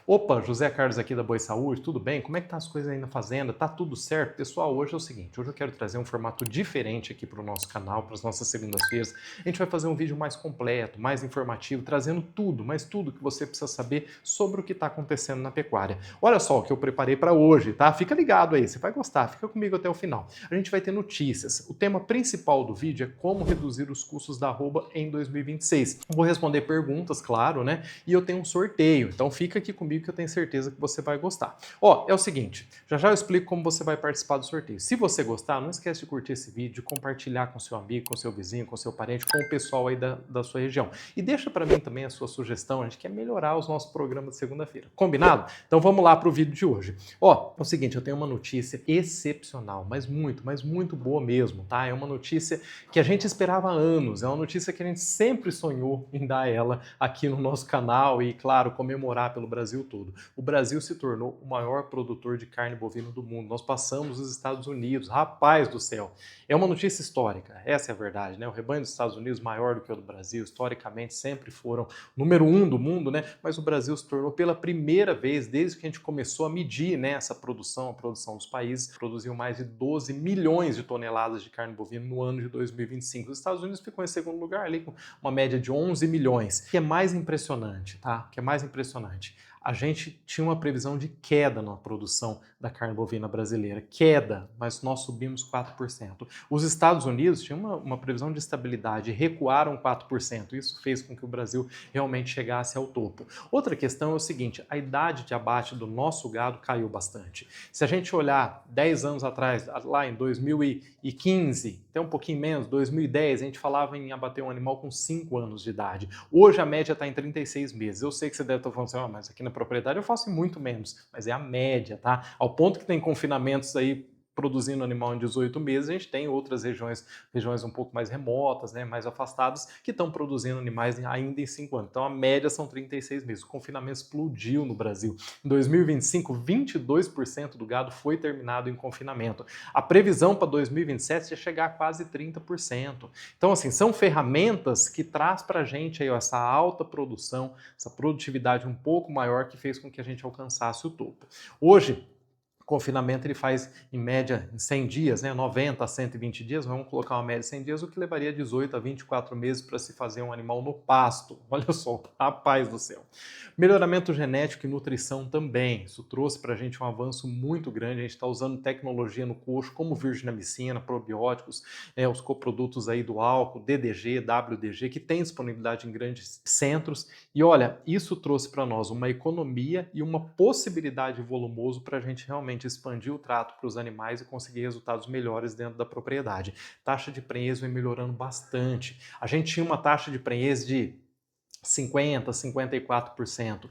Opa, José Carlos aqui da Boi Saúde, tudo bem? Como é que tá as coisas aí na fazenda? Tá tudo certo? Pessoal, hoje é o seguinte, hoje eu quero trazer um formato diferente aqui para o nosso canal, para as nossas segundas-feiras. A gente vai fazer um vídeo mais completo, mais informativo, trazendo tudo, mas tudo que você precisa saber sobre o que está acontecendo na pecuária. Olha só o que eu preparei para hoje, tá? Fica ligado aí, você vai gostar, fica comigo até o final. A gente vai ter notícias. O tema principal do vídeo é como reduzir os custos da arroba em 2026. Eu vou responder perguntas, claro, né? E eu tenho um sorteio, então fica aqui comigo que eu tenho certeza que você vai gostar. Ó, é o seguinte, já eu explico como você vai participar do sorteio. Se você gostar, não esquece de curtir esse vídeo, de compartilhar com seu amigo, com seu vizinho, com seu parente, com o pessoal aí da sua região. E deixa para mim também a sua sugestão, a gente quer melhorar os nossos programas de segunda-feira. Combinado? Então vamos lá para o vídeo de hoje. Ó, é o seguinte, eu tenho uma notícia excepcional, mas muito boa mesmo, tá? É uma notícia que a gente esperava há anos, é uma notícia que a gente sempre sonhou em dar ela aqui no nosso canal e, claro, comemorar pelo Brasil todo. O Brasil se tornou o maior produtor de carne bovina do mundo. Nós passamos os Estados Unidos, rapaz do céu. É uma notícia histórica, essa é a verdade, né? O rebanho dos Estados Unidos maior do que o do Brasil, historicamente sempre foram número um do mundo, né? Mas o Brasil se tornou pela primeira vez, desde que a gente começou a medir, né, essa produção, a produção dos países, produziu mais de 12 milhões de toneladas de carne bovina no ano de 2025. Os Estados Unidos ficou em segundo lugar ali com uma média de 11 milhões. O que é mais impressionante, tá? O que é mais impressionante? A gente tinha uma previsão de queda na produção da carne bovina brasileira. Queda, mas nós subimos 4%. Os Estados Unidos tinham uma previsão de estabilidade, recuaram 4%. Isso fez com que o Brasil realmente chegasse ao topo. Outra questão é o seguinte, a idade de abate do nosso gado caiu bastante. Se a gente olhar 10 anos atrás, lá em 2015, até um pouquinho menos, 2010, a gente falava em abater um animal com 5 anos de idade. Hoje a média está em 36 meses. Eu sei que você deve estar falando assim, mas aqui na propriedade eu faço muito menos, mas é a média, tá? Ao ponto que tem confinamentos aí produzindo animal em 18 meses, a gente tem outras regiões um pouco mais remotas, né, mais afastadas, que estão produzindo animais ainda em 5 anos. Então a média são 36 meses. O confinamento explodiu no Brasil. Em 2025, 22% do gado foi terminado em confinamento. A previsão para 2027 é chegar a quase 30%. Então, assim, são ferramentas que traz para a gente aí, ó, essa alta produção, essa produtividade um pouco maior que fez com que a gente alcançasse o topo. Hoje, o confinamento ele faz em média em 100 dias, né? 90 a 120 dias, vamos colocar uma média de 100 dias, o que levaria 18 a 24 meses para se fazer um animal no pasto. Olha só, rapaz do céu. Melhoramento genético e nutrição também. Isso trouxe para a gente um avanço muito grande. A gente está usando tecnologia no coxo, como virginamicina, probióticos, os coprodutos aí do álcool, DDG, WDG, que tem disponibilidade em grandes centros. E olha, isso trouxe para nós uma economia e uma possibilidade volumoso para a gente realmente expandir o trato para os animais e conseguir resultados melhores dentro da propriedade. Taxa de prenhez vem melhorando bastante. A gente tinha uma taxa de prenhez de 50%, 54%.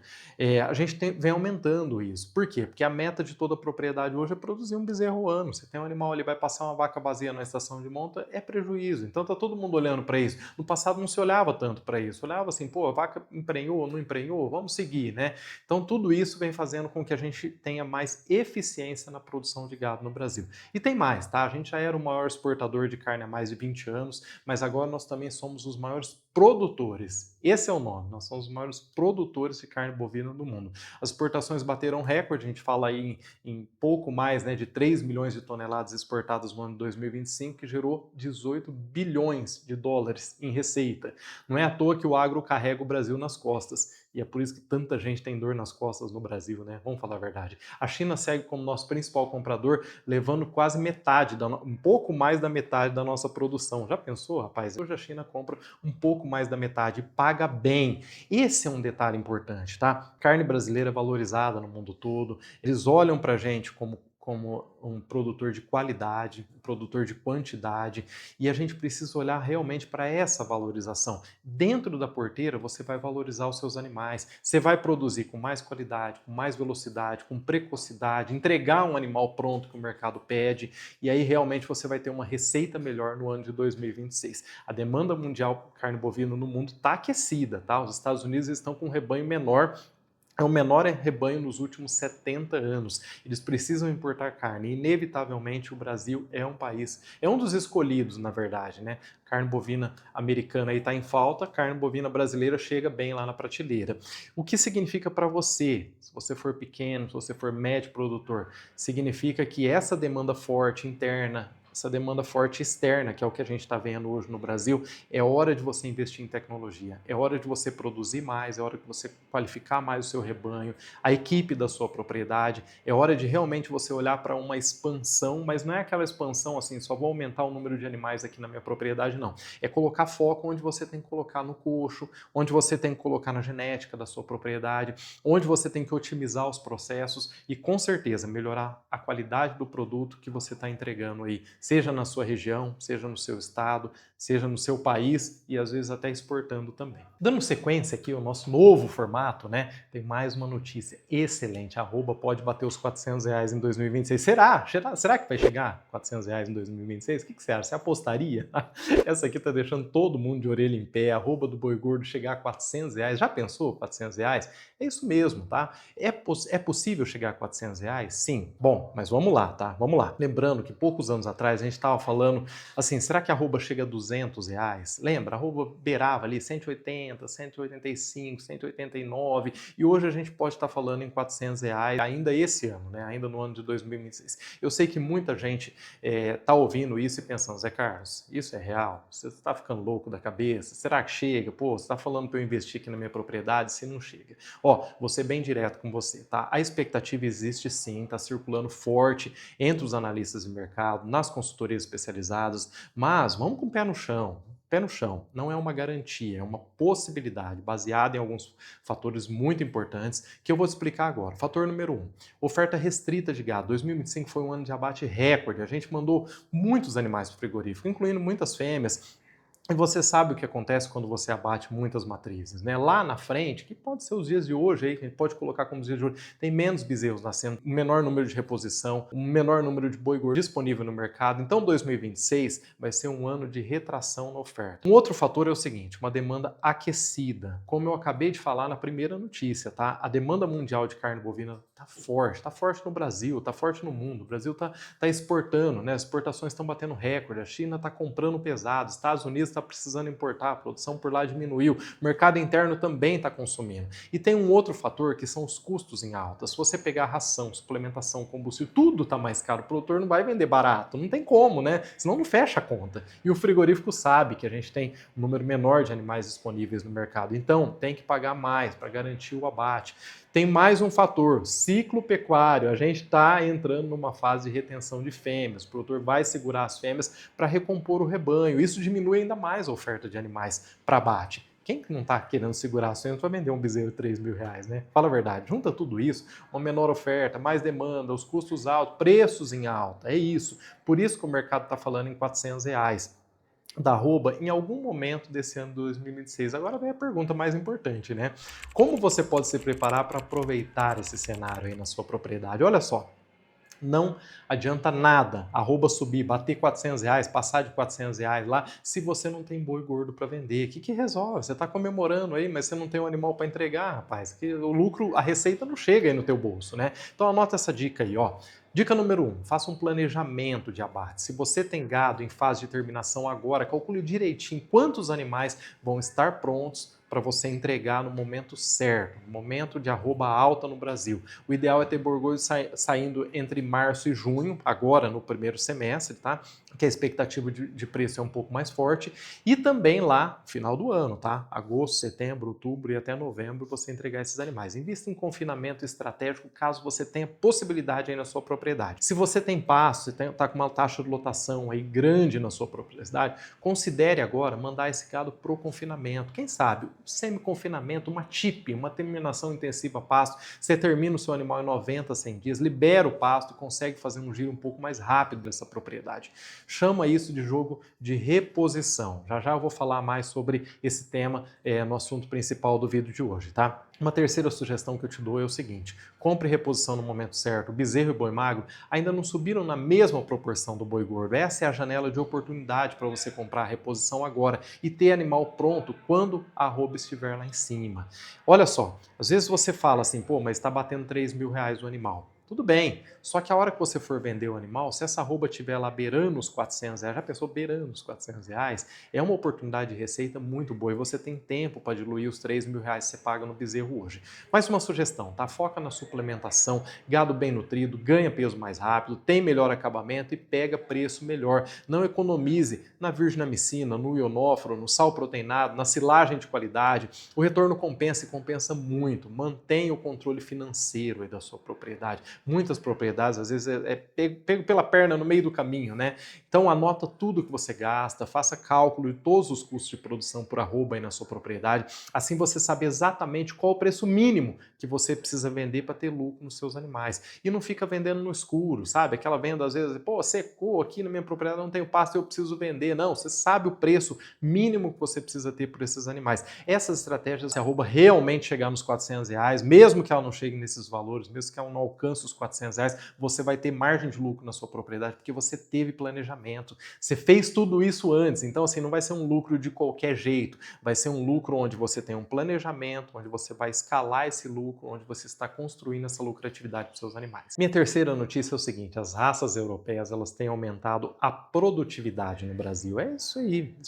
A gente vem aumentando isso. Por quê? Porque a meta de toda propriedade hoje é produzir um bezerro ano. Você tem um animal ali, vai passar uma vaca vazia na estação de monta, é prejuízo. Então tá todo mundo olhando para isso. No passado não se olhava tanto para isso. Olhava assim, pô, a vaca emprenhou, não emprenhou, vamos seguir, né? Então tudo isso vem fazendo com que a gente tenha mais eficiência na produção de gado no Brasil. E tem mais, tá? A gente já era o maior exportador de carne há mais de 20 anos, mas agora nós também somos os maiores produtores. Esse é o nome, nós somos os maiores produtores de carne bovina do mundo. As exportações bateram recorde, a gente fala aí em pouco mais, né, de 3 milhões de toneladas exportadas no ano de 2025, que gerou 18 bilhões de dólares em receita. Não é à toa que o agro carrega o Brasil nas costas. E é por isso que tanta gente tem dor nas costas no Brasil, né? Vamos falar a verdade. A China segue como nosso principal comprador, levando quase metade, um pouco mais da metade da nossa produção. Já pensou, rapaz? Hoje a China compra um pouco mais da metade e paga bem. Esse é um detalhe importante, tá? Carne brasileira é valorizada no mundo todo. Eles olham pra gente como um produtor de qualidade, um produtor de quantidade, e a gente precisa olhar realmente para essa valorização. Dentro da porteira, você vai valorizar os seus animais, você vai produzir com mais qualidade, com mais velocidade, com precocidade, entregar um animal pronto que o mercado pede, e aí realmente você vai ter uma receita melhor no ano de 2026. A demanda mundial por carne bovina no mundo está aquecida, tá? Os Estados Unidos estão com um rebanho menor É o menor rebanho nos últimos 70 anos. Eles precisam importar carne. Inevitavelmente, o Brasil é um país, é um dos escolhidos, na verdade, né? Carne bovina americana aí está em falta, carne bovina brasileira chega bem lá na prateleira. O que significa para você, se você for pequeno, se você for médio produtor, significa que essa demanda forte interna, essa demanda forte externa, que é o que a gente está vendo hoje no Brasil, é hora de você investir em tecnologia, é hora de você produzir mais, é hora de você qualificar mais o seu rebanho, a equipe da sua propriedade, é hora de realmente você olhar para uma expansão, mas não é aquela expansão assim, só vou aumentar o número de animais aqui na minha propriedade, não. É colocar foco onde você tem que colocar no coxo, onde você tem que colocar na genética da sua propriedade, onde você tem que otimizar os processos e com certeza melhorar a qualidade do produto que você está entregando aí, seja na sua região, seja no seu estado, seja no seu país e às vezes até exportando também. Dando sequência aqui ao nosso novo formato, né? Tem mais uma notícia excelente. A arroba pode bater os R$ 400 em 2026. Será que vai chegar R$ 400 em 2026? O que você acha? Você apostaria? Essa aqui tá deixando todo mundo de orelha em pé. A arroba do boi gordo chegar a R$ 400. Já pensou R$ 400? É isso mesmo, tá? É possível chegar a R$ 400? Sim. Bom, mas vamos lá, tá? Vamos lá. Lembrando que poucos anos atrás a gente estava falando assim, será que a arroba chega a R$ 200? Lembra? A arroba beirava ali 180, 185, 189 e hoje a gente pode estar falando em R$ 400 ainda esse ano, né? Ainda no ano de 2026. Eu sei que muita gente está ouvindo isso e pensando, Zé Carlos, isso é real? Você está ficando louco da cabeça? Será que chega? Pô, você está falando para eu investir aqui na minha propriedade se não chega? Ó, vou ser bem direto com você, tá? A expectativa existe sim, está circulando forte entre os analistas de mercado, nas consultorias especializadas, mas vamos com o pé no chão. Pé no chão, não é uma garantia, é uma possibilidade baseada em alguns fatores muito importantes que eu vou te explicar agora. Fator número 1, oferta restrita de gado. 2025 foi um ano de abate recorde, a gente mandou muitos animais para o frigorífico, incluindo muitas fêmeas. E você sabe o que acontece quando você abate muitas matrizes, né? Lá na frente, que pode ser os dias de hoje, aí, que a gente pode colocar como os dias de hoje, tem menos bezerros nascendo, um menor número de reposição, um menor número de boi gordo disponível no mercado. Então 2026 vai ser um ano de retração na oferta. Um outro fator é o seguinte, uma demanda aquecida. Como eu acabei de falar na primeira notícia, tá? A demanda mundial de carne bovina tá forte no Brasil, tá forte no mundo. O Brasil tá exportando, né? As exportações estão batendo recorde, a China tá comprando pesado, os Estados Unidos está precisando importar, a produção por lá diminuiu, o mercado interno também está consumindo. E tem um outro fator que são os custos em alta. Se você pegar ração, suplementação, combustível, tudo está mais caro, o produtor não vai vender barato, não tem como, né? Senão não fecha a conta. E o frigorífico sabe que a gente tem um número menor de animais disponíveis no mercado, então tem que pagar mais para garantir o abate. Tem mais um fator, ciclo pecuário. A gente está entrando numa fase de retenção de fêmeas. O produtor vai segurar as fêmeas para recompor o rebanho. Isso diminui ainda mais a oferta de animais para abate. Quem que não está querendo segurar as fêmeas para vender um bezerro de R$ 3.000, né? Fala a verdade. Junta tudo isso, uma menor oferta, mais demanda, os custos altos, preços em alta. É isso. Por isso que o mercado está falando em R$ 400 da arroba em algum momento desse ano de 2026. Agora vem a pergunta mais importante, né? Como você pode se preparar para aproveitar esse cenário aí na sua propriedade? Olha só, não adianta nada a arroba subir, bater R$ 400, passar de R$ 400 lá, se você não tem boi gordo para vender. O que resolve? Você está comemorando aí, mas você não tem um animal para entregar, rapaz. Que o lucro, a receita não chega aí no teu bolso, né? Então anota essa dica aí, ó. Dica número 1, faça um planejamento de abate. Se você tem gado em fase de terminação agora, calcule direitinho quantos animais vão estar prontos para você entregar no momento certo, no momento de arroba alta no Brasil. O ideal é ter boi gordo saindo entre março e junho, agora no primeiro semestre, tá? Que a expectativa de preço é um pouco mais forte, e também lá, final do ano, tá? Agosto, setembro, outubro e até novembro, você entregar esses animais. Invista em confinamento estratégico caso você tenha possibilidade aí na sua propriedade. Se você tem pasto, você está com uma taxa de lotação aí grande na sua propriedade, considere agora mandar esse gado pro confinamento. Quem sabe, semi-confinamento, uma TIP, uma terminação intensiva a pasto, você termina o seu animal em 90, 100 dias, libera o pasto e consegue fazer um giro um pouco mais rápido dessa propriedade. Chama isso de jogo de reposição. Já já eu vou falar mais sobre esse tema no assunto principal do vídeo de hoje, tá? Uma terceira sugestão que eu te dou é o seguinte: compre reposição no momento certo. O bezerro e o boi magro ainda não subiram na mesma proporção do boi gordo. Essa é a janela de oportunidade para você comprar a reposição agora e ter animal pronto quando a arroba estiver lá em cima. Olha só, às vezes você fala assim, pô, mas está batendo R$ 3.000 o animal. Tudo bem, só que a hora que você for vender o animal, se essa arroba estiver lá beirando os R$ 400, já pensou beirando os R$ 400? É uma oportunidade de receita muito boa e você tem tempo para diluir os R$ 3.000 que você paga no bezerro hoje. Mais uma sugestão, tá? Foca na suplementação, gado bem nutrido, ganha peso mais rápido, tem melhor acabamento e pega preço melhor. Não economize na virginamicina, no ionóforo, no sal proteinado, na silagem de qualidade. O retorno compensa e compensa muito. Mantenha o controle financeiro aí da sua propriedade. Muitas propriedades, às vezes, pego pela perna no meio do caminho, né? Então, anota tudo que você gasta, faça cálculo de todos os custos de produção por arroba aí na sua propriedade. Assim, você sabe exatamente qual o preço mínimo que você precisa vender para ter lucro nos seus animais. E não fica vendendo no escuro, sabe? Aquela venda, às vezes, pô, secou aqui na minha propriedade, não tenho pasto, eu preciso vender. Não, você sabe o preço mínimo que você precisa ter por esses animais. Essas estratégias, se a arroba realmente chegar nos R$ 400, mesmo que ela não chegue nesses valores, mesmo que ela não alcance os R$ 400, você vai ter margem de lucro na sua propriedade, porque você teve planejamento. Você fez tudo isso antes, então assim, não vai ser um lucro de qualquer jeito, vai ser um lucro onde você tem um planejamento, onde você vai escalar esse lucro, onde você está construindo essa lucratividade para os seus animais. Minha terceira notícia é o seguinte: as raças europeias, elas têm aumentado a produtividade no Brasil. É isso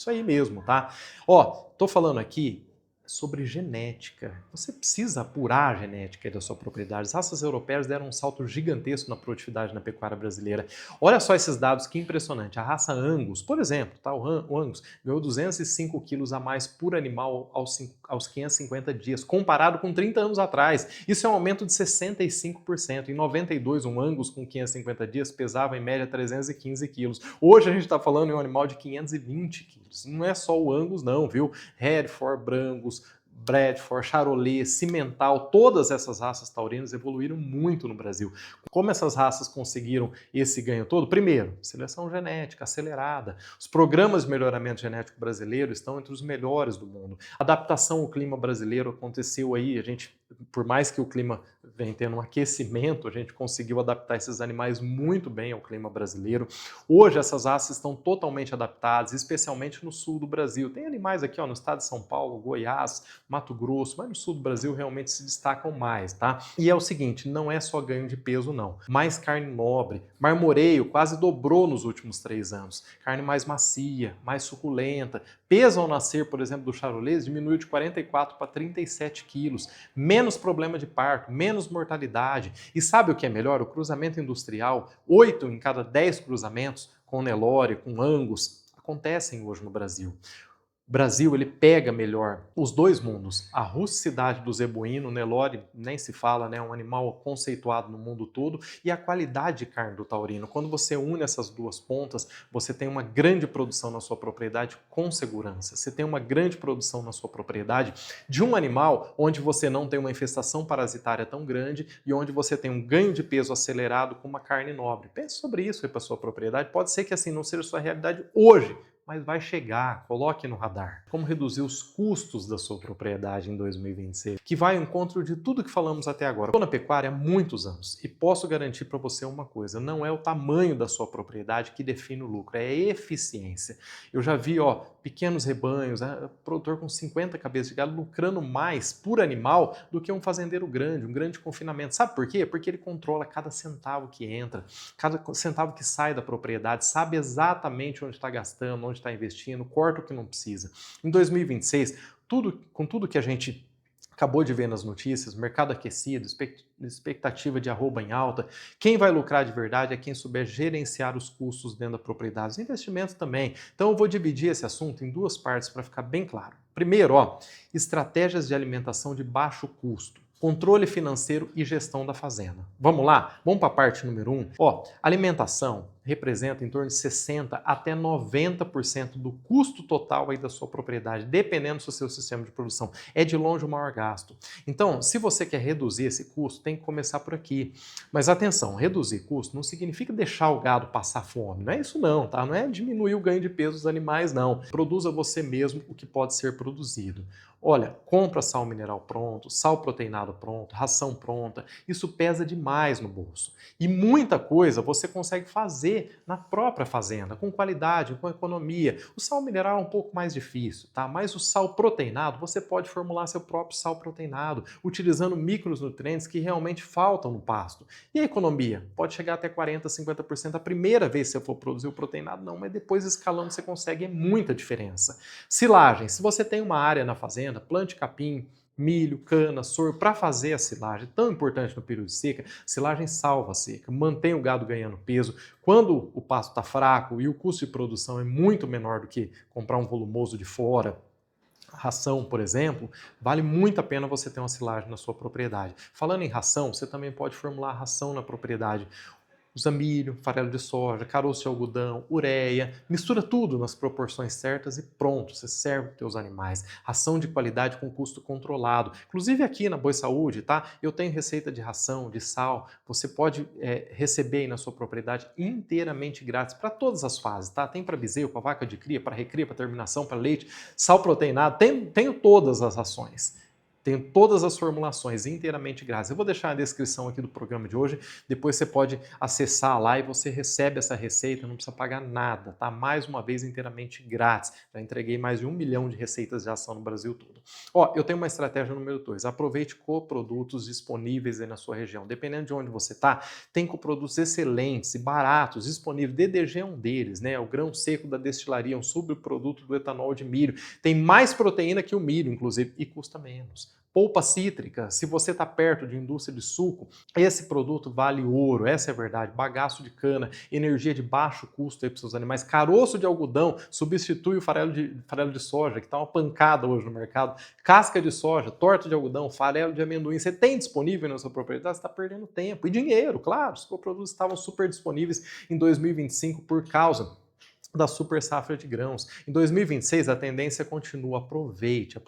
aí mesmo, tá? Ó, tô falando aqui sobre genética. Você precisa apurar a genética da sua propriedade. As raças europeias deram um salto gigantesco na produtividade na pecuária brasileira. Olha só esses dados, que impressionante. A raça Angus, por exemplo, tá? O Angus ganhou 205 quilos a mais por animal aos 550 dias, comparado com 30 anos atrás. Isso é um aumento de 65%. Em 92, um Angus com 550 dias pesava em média 315 quilos. Hoje a gente está falando em um animal de 520 quilos. Não é só o Angus não, viu? Hereford, Brangus, Bradford, Charolais, Cimental, todas essas raças taurinas evoluíram muito no Brasil. Como essas raças conseguiram esse ganho todo? Primeiro, seleção genética acelerada. Os programas de melhoramento genético brasileiro estão entre os melhores do mundo. A adaptação ao clima brasileiro aconteceu aí, por mais que o clima venha tendo um aquecimento, a gente conseguiu adaptar esses animais muito bem ao clima brasileiro. Hoje essas raças estão totalmente adaptadas, especialmente no sul do Brasil. Tem animais aqui, ó, no estado de São Paulo, Goiás, Mato Grosso, mas no sul do Brasil realmente se destacam mais, tá? E é o seguinte, não é só ganho de peso não. Mais carne nobre, marmoreio quase dobrou nos últimos 3 anos. Carne mais macia, mais suculenta. Peso ao nascer, por exemplo, do charolês diminuiu de 44 para 37 quilos. Menos problema de parto, menos mortalidade. E sabe o que é melhor? O cruzamento industrial, 8 em cada 10 cruzamentos com Nelore, com Angus, acontecem hoje no Brasil. O Brasil, ele pega melhor os dois mundos. A rusticidade do zebuíno, o Nelore, nem se fala, né? É um animal conceituado no mundo todo, e a qualidade de carne do taurino. Quando você une essas duas pontas, você tem uma grande produção na sua propriedade com segurança. Você tem uma grande produção na sua propriedade de um animal onde você não tem uma infestação parasitária tão grande e onde você tem um ganho de peso acelerado com uma carne nobre. Pense sobre isso aí para sua propriedade. Pode ser que assim não seja sua realidade hoje, mas vai chegar, coloque no radar. Como reduzir os custos da sua propriedade em 2026, que vai ao encontro de tudo que falamos até agora. Estou na pecuária há muitos anos e posso garantir para você uma coisa: não é o tamanho da sua propriedade que define o lucro, é a eficiência. Eu já vi, pequenos rebanhos, produtor com 50 cabeças de gado lucrando mais por animal do que um fazendeiro grande, um grande confinamento. Sabe por quê? Porque ele controla cada centavo que entra, cada centavo que sai da propriedade, sabe exatamente onde está gastando, onde está investindo, corta o que não precisa. Em 2026, com tudo que a gente acabou de ver nas notícias, mercado aquecido, expectativa de arroba em alta, quem vai lucrar de verdade é quem souber gerenciar os custos dentro da propriedade, os investimentos também. Então eu vou dividir esse assunto em duas partes para ficar bem claro. Primeiro, estratégias de alimentação de baixo custo. Controle financeiro e gestão da fazenda. Vamos lá? Vamos para a parte número 1. Alimentação representa em torno de 60 até 90% do custo total aí da sua propriedade, dependendo do seu sistema de produção. É de longe o maior gasto. Então, se você quer reduzir esse custo, tem que começar por aqui. Mas atenção, reduzir custo não significa deixar o gado passar fome. Não é isso não, tá? Não é diminuir o ganho de peso dos animais, não. Produza você mesmo o que pode ser produzido. Olha, compra sal mineral pronto, sal proteinado pronto, ração pronta. Isso pesa demais no bolso. E muita coisa você consegue fazer na própria fazenda, com qualidade, com economia. O sal mineral é um pouco mais difícil, tá? Mas o sal proteinado, você pode formular seu próprio sal proteinado, utilizando micronutrientes que realmente faltam no pasto. E a economia? Pode chegar até 40%, 50% a primeira vez que você for produzir o proteinado, não, mas depois escalando você consegue muita diferença. Silagem, se você tem uma área na fazenda, plante capim, milho, cana, sorgo, para fazer a silagem, tão importante no período de seca, silagem salva a seca, mantém o gado ganhando peso. Quando o pasto está fraco e o custo de produção é muito menor do que comprar um volumoso de fora, ração, por exemplo, vale muito a pena você ter uma silagem na sua propriedade. Falando em ração, você também pode formular ração na propriedade. Usa milho, farelo de soja, caroço de algodão, ureia, mistura tudo nas proporções certas e pronto, você serve para os seus animais. Ração de qualidade com custo controlado. Inclusive aqui na Boi Saúde, tá? Eu tenho receita de ração, de sal, você pode receber aí na sua propriedade inteiramente grátis para todas as fases, tá? Tem para bezerro, para vaca de cria, para recria, para terminação, para leite, sal proteinado, tenho todas as rações. Tenho todas as formulações inteiramente grátis. Eu vou deixar na descrição aqui do programa de hoje, depois você pode acessar lá e você recebe essa receita, não precisa pagar nada, tá? Mais uma vez inteiramente grátis. Já entreguei mais de 1 milhão de receitas de ação no Brasil todo. Ó, eu tenho uma estratégia número 2, aproveite coprodutos disponíveis aí na sua região. Dependendo de onde você está, tem coprodutos excelentes e baratos disponíveis. DDG é um deles, né? O grão seco da destilaria, um subproduto do etanol de milho. Tem mais proteína que o milho, inclusive, e custa menos. Polpa cítrica, se você está perto de indústria de suco, esse produto vale ouro, essa é a verdade. Bagaço de cana, energia de baixo custo para os seus animais. Caroço de algodão substitui o farelo de soja, que está uma pancada hoje no mercado. Casca de soja, torta de algodão, farelo de amendoim. Você tem disponível na sua propriedade, você está perdendo tempo. E dinheiro, claro, os produtos estavam super disponíveis em 2025 por causa da super safra de grãos. Em 2026, a tendência continua. Aproveite,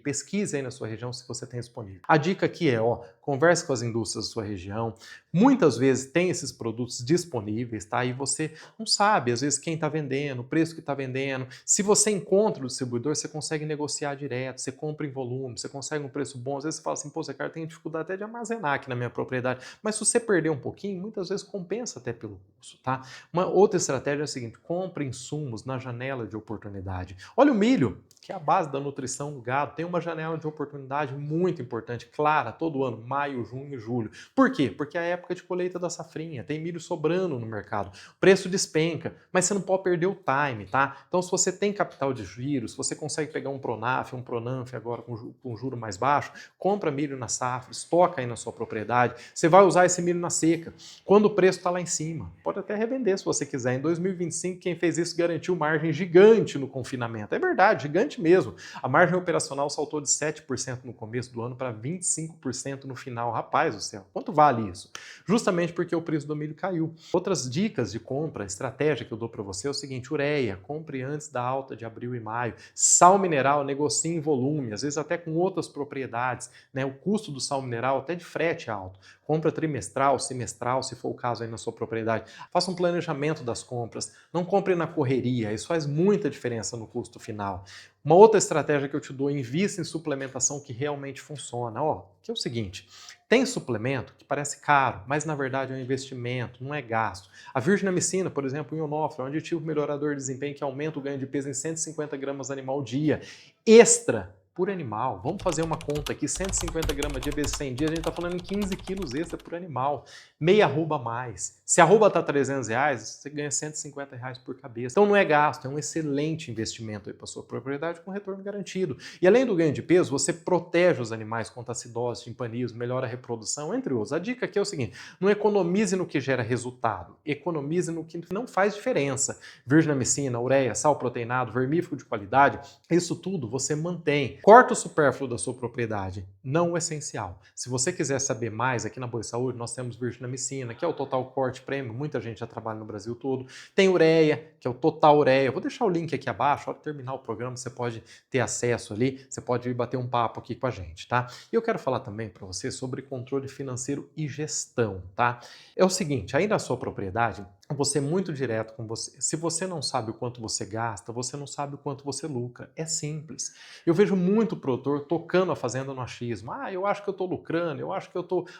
pesquise aí na sua região se você tem disponível. A dica aqui é, converse com as indústrias da sua região. Muitas vezes tem esses produtos disponíveis, tá? E você não sabe, às vezes, quem está vendendo, o preço que está vendendo. Se você encontra o distribuidor, você consegue negociar direto, você compra em volume, você consegue um preço bom. Às vezes você fala assim, pô, Zé Carlos, tem dificuldade até de armazenar aqui na minha propriedade. Mas se você perder um pouquinho, muitas vezes compensa até pelo custo, tá? Uma outra estratégia é a seguinte, compre insumos na janela de oportunidade. Olha o milho, que é a base da nutrição do gado, tem uma janela de oportunidade muito importante, clara, todo ano, maio, junho e julho. Por quê? Porque é a época de colheita da safrinha, tem milho sobrando no mercado, o preço despenca, mas você não pode perder o time, tá? Então, se você tem capital de giro, se você consegue pegar um Pronaf, um Pronamf agora com juro mais baixo, compra milho na safra, estoca aí na sua propriedade, você vai usar esse milho na seca, quando o preço está lá em cima. Pode até revender se você quiser. Em 2025, quem fez isso garantiu margem gigante no confinamento. É verdade, gigante mesmo. A margem operacional saltou de 7% no começo do ano para 25% no final. Rapaz do céu, quanto vale isso? Justamente porque o preço do milho caiu. Outras dicas de compra, estratégia que eu dou para você é o seguinte, ureia, compre antes da alta de abril e maio. Sal mineral, negocie em volume, às vezes até com outras propriedades, né? O custo do sal mineral até de frete é alto. Compra trimestral, semestral, se for o caso aí na sua propriedade. Faça um planejamento das compras. Não compre na correria, isso faz muita diferença no custo final. Uma outra estratégia que eu te dou, invista em suplementação que realmente funciona. Que é o seguinte, tem suplemento que parece caro, mas na verdade é um investimento, não é gasto. A virginamicina, por exemplo, em Onofre, é um aditivo melhorador de desempenho que aumenta o ganho de peso em 150 gramas animal dia. Extra por animal. Vamos fazer uma conta aqui, 150 gramas dia vezes 100 dias, a gente está falando em 15 quilos extra por animal. Meia arroba a mais. Se a arroba está R$300, você ganha R$150 por cabeça. Então não é gasto, é um excelente investimento para a sua propriedade com retorno garantido. E além do ganho de peso, você protege os animais contra acidose, timpanismo, melhora a reprodução, entre outros. A dica aqui é o seguinte, não economize no que gera resultado, economize no que não faz diferença. Virginamicina, ureia, sal proteinado, vermífugo de qualidade, isso tudo você mantém. Corta o supérfluo da sua propriedade, não o essencial. Se você quiser saber mais, aqui na Boi Saúde nós temos virginamicina, que é o Total Corte Premium, muita gente já trabalha no Brasil todo. Tem ureia, que é o Total Ureia. Vou deixar o link aqui abaixo, ao terminar o programa você pode ter acesso ali, você pode vir bater um papo aqui com a gente, tá? E eu quero falar também para você sobre controle financeiro e gestão, tá? É o seguinte, aí na sua propriedade, vou ser muito direto com você. Se você não sabe o quanto você gasta, você não sabe o quanto você lucra. É simples. Eu vejo muito produtor tocando a fazenda no achismo. Ah, eu acho que eu estou lucrando, acho que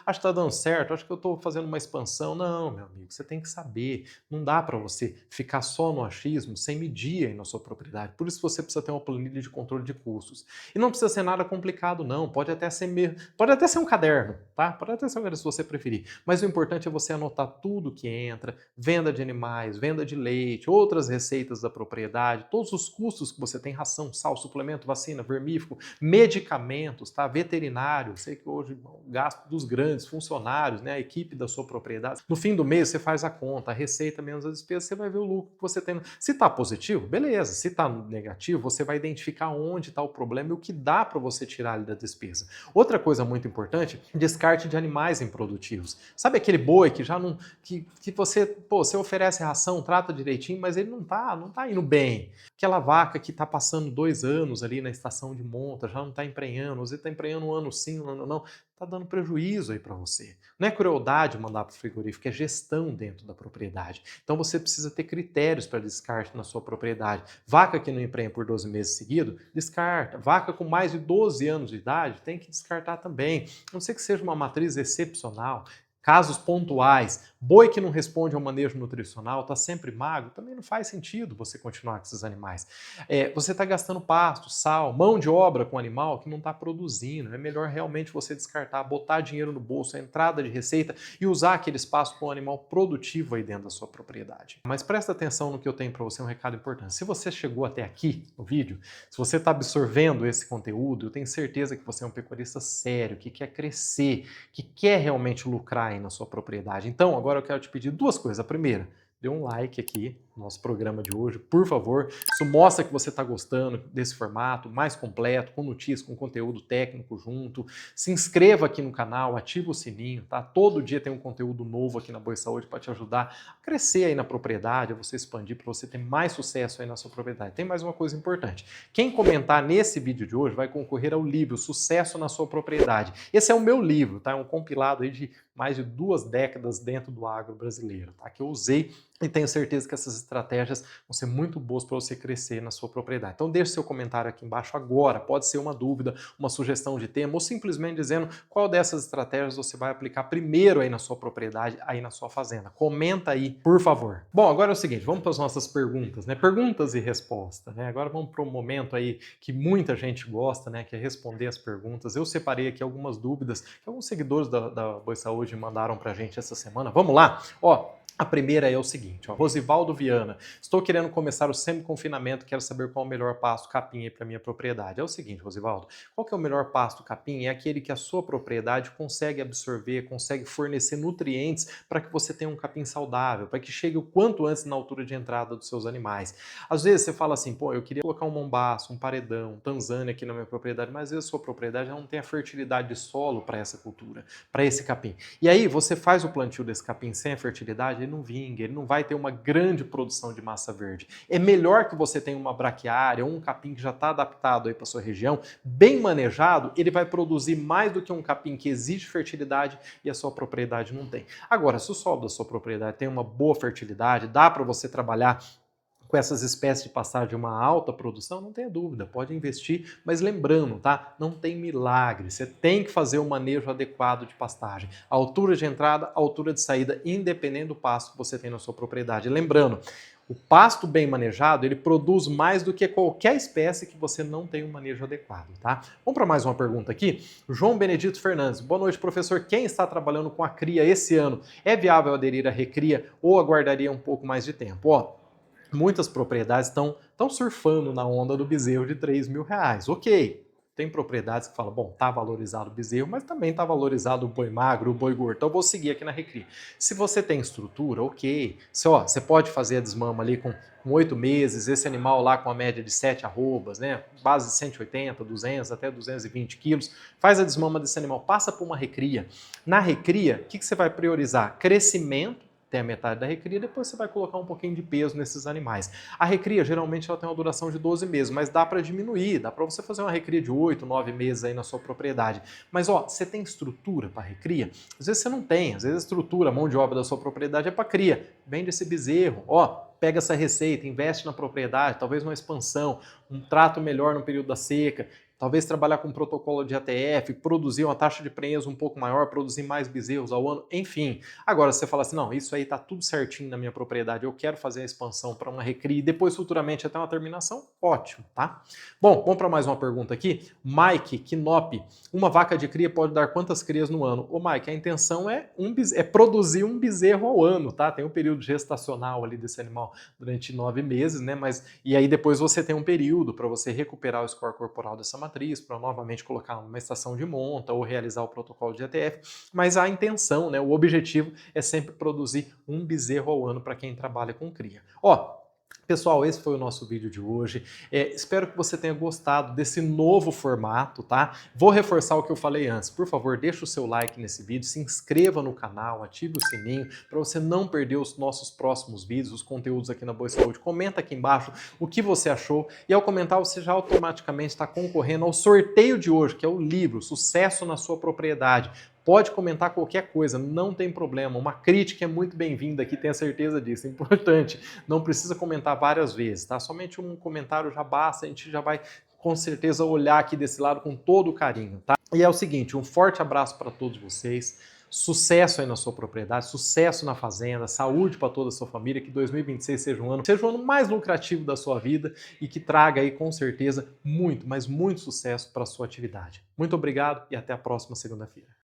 está dando certo, acho que eu estou fazendo uma expansão. Não, meu amigo, você tem que saber. Não dá para você ficar só no achismo sem medir aí na sua propriedade. Por isso você precisa ter uma planilha de controle de custos. E não precisa ser nada complicado, não. Pode até ser um caderno, tá? Pode até ser um caderno se você preferir. Mas o importante é você anotar tudo que entra, venda de animais, venda de leite, outras receitas da propriedade, todos os custos que você tem, ração, sal, suplemento, vacina, vermífugo, medicamentos, tá? Veterinário, sei que hoje o gasto dos grandes funcionários, né? A equipe da sua propriedade. No fim do mês você faz a conta, a receita menos as despesas, você vai ver o lucro que você tem. Se está positivo, beleza. Se está negativo, você vai identificar onde está o problema e o que dá para você tirar ali da despesa. Outra coisa muito importante, descarte de animais improdutivos. Sabe aquele boi que já não... que você oferece ração, trata direitinho, mas ele não tá indo bem. Aquela vaca que está passando 2 anos ali na estação de monta, já não está emprenhando, você está emprenhando um ano sim, um ano não, está dando prejuízo aí para você. Não é crueldade mandar para o frigorífico, é gestão dentro da propriedade. Então você precisa ter critérios para descarte na sua propriedade. Vaca que não emprenha por 12 meses seguidos, descarta. Vaca com mais de 12 anos de idade, tem que descartar também. A não ser que seja uma matriz excepcional. Casos pontuais, boi que não responde ao manejo nutricional, está sempre magro, também não faz sentido você continuar com esses animais. Você está gastando pasto, sal, mão de obra com animal que não está produzindo. É melhor realmente você descartar, botar dinheiro no bolso, a entrada de receita e usar aquele espaço com um animal produtivo aí dentro da sua propriedade. Mas presta atenção no que eu tenho para você, um recado importante. Se você chegou até aqui no vídeo, se você está absorvendo esse conteúdo, eu tenho certeza que você é um pecuarista sério, que quer crescer, que quer realmente lucrar aí na sua propriedade. Então, agora eu quero te pedir 2 coisas. A primeira, dê um like aqui no nosso programa de hoje, por favor. Isso mostra que você está gostando desse formato mais completo, com notícias, com conteúdo técnico junto. Se inscreva aqui no canal, ativa o sininho, tá? Todo dia tem um conteúdo novo aqui na Boi Saúde para te ajudar a crescer aí na propriedade, a você expandir, para você ter mais sucesso aí na sua propriedade. Tem mais uma coisa importante. Quem comentar nesse vídeo de hoje vai concorrer ao livro Sucesso na Sua Propriedade. Esse é o meu livro, tá? É um compilado aí de mais de 2 décadas dentro do agro brasileiro, tá? Que eu usei e tenho certeza que essas estratégias vão ser muito boas para você crescer na sua propriedade. Então deixe seu comentário aqui embaixo agora, pode ser uma dúvida, uma sugestão de tema ou simplesmente dizendo qual dessas estratégias você vai aplicar primeiro aí na sua propriedade, aí na sua fazenda. Comenta aí, por favor. Bom, agora é o seguinte, vamos para as nossas perguntas, né? Perguntas e respostas, né? Agora vamos para um momento aí que muita gente gosta, né? Que é responder as perguntas. Eu separei aqui algumas dúvidas que alguns seguidores da Boi Saúde mandaram para a gente essa semana. Vamos lá? A primeira é o seguinte, Rosivaldo Viana, estou querendo começar o semi-confinamento, quero saber qual é o melhor pasto capim para minha propriedade. É o seguinte, Rosivaldo, qual que é o melhor pasto capim? É aquele que a sua propriedade consegue absorver, consegue fornecer nutrientes para que você tenha um capim saudável, para que chegue o quanto antes na altura de entrada dos seus animais. Às vezes você fala assim, eu queria colocar um mombaço, um paredão, um Tanzânia aqui na minha propriedade, mas às vezes a sua propriedade não tem a fertilidade de solo para essa cultura, para esse capim. E aí você faz o plantio desse capim sem a fertilidade, ele não vinga, ele não vai ter uma grande produção de massa verde. É melhor que você tenha uma braquiária ou um capim que já está adaptado aí para sua região, bem manejado, ele vai produzir mais do que um capim que exige fertilidade e a sua propriedade não tem. Agora, se o solo da sua propriedade tem uma boa fertilidade, dá para você trabalhar com essas espécies de pastagem de uma alta produção, não tenha dúvida, pode investir, mas lembrando, tá? Não tem milagre, você tem que fazer o manejo adequado de pastagem. A altura de entrada, a altura de saída, independente do pasto que você tem na sua propriedade. Lembrando, o pasto bem manejado, ele produz mais do que qualquer espécie que você não tem um manejo adequado, tá? Vamos para mais uma pergunta aqui. João Benedito Fernandes. Boa noite, professor. Quem está trabalhando com a cria esse ano, é viável aderir à recria ou aguardaria um pouco mais de tempo? Muitas propriedades estão surfando na onda do bezerro de R$3.000. Ok, Tem propriedades que falam, bom, tá valorizado o bezerro, mas também tá valorizado o boi magro, o boi gordo, então eu vou seguir aqui na recria. Se você tem estrutura, ok. Você pode fazer a desmama ali com 8 meses, esse animal lá com a média de 7 arrobas, né? Base de 180, 200, até 220 quilos. Faz a desmama desse animal, passa por uma recria. Na recria, o que você vai priorizar? Crescimento, tem a metade da recria, depois você vai colocar um pouquinho de peso nesses animais. A recria, geralmente, ela tem uma duração de 12 meses, mas dá para diminuir, dá para você fazer uma recria de 8, 9 meses aí na sua propriedade. Mas, ó, você tem estrutura para recria? Às vezes você não tem, às vezes a estrutura, a mão de obra da sua propriedade é para cria. Vende esse bezerro, ó, pega essa receita, investe na propriedade, talvez uma expansão, um trato melhor no período da seca, talvez trabalhar com um protocolo de ATF, produzir uma taxa de prenhez um pouco maior, produzir mais bezerros ao ano, enfim. Agora, você fala assim, não, isso aí tá tudo certinho na minha propriedade, eu quero fazer a expansão para uma recria e depois futuramente até uma terminação, ótimo, tá? Bom, vamos para mais uma pergunta aqui. Mike Knop, uma vaca de cria pode dar quantas crias no ano? Ô Mike, a intenção é produzir um bezerro ao ano, tá? Tem um período gestacional ali desse animal durante 9 meses, né? E aí depois você tem um período para você recuperar o score corporal dessa matriz, para novamente colocar uma estação de monta ou realizar o protocolo de ATF, mas a intenção, né, o objetivo é sempre produzir um bezerro ao ano para quem trabalha com cria. Ó, pessoal, esse foi o nosso vídeo de hoje. Espero que você tenha gostado desse novo formato, tá? Vou reforçar o que eu falei antes. Por favor, deixa o seu like nesse vídeo, se inscreva no canal, ative o sininho para você não perder os nossos próximos vídeos, os conteúdos aqui na Boi Saúde. Comenta aqui embaixo o que você achou e ao comentar você já automaticamente está concorrendo ao sorteio de hoje, que é o livro Sucesso na Sua Propriedade. Pode comentar qualquer coisa, não tem problema. Uma crítica é muito bem-vinda aqui, tenha certeza disso. É importante, não precisa comentar várias vezes, tá? Somente um comentário já basta, a gente já vai com certeza olhar aqui desse lado com todo o carinho, tá? E é o seguinte, um forte abraço para todos vocês. Sucesso aí na sua propriedade, sucesso na fazenda, saúde para toda a sua família, que 2026 seja um ano mais lucrativo da sua vida e que traga aí com certeza muito, mas muito sucesso para a sua atividade. Muito obrigado e até a próxima segunda-feira.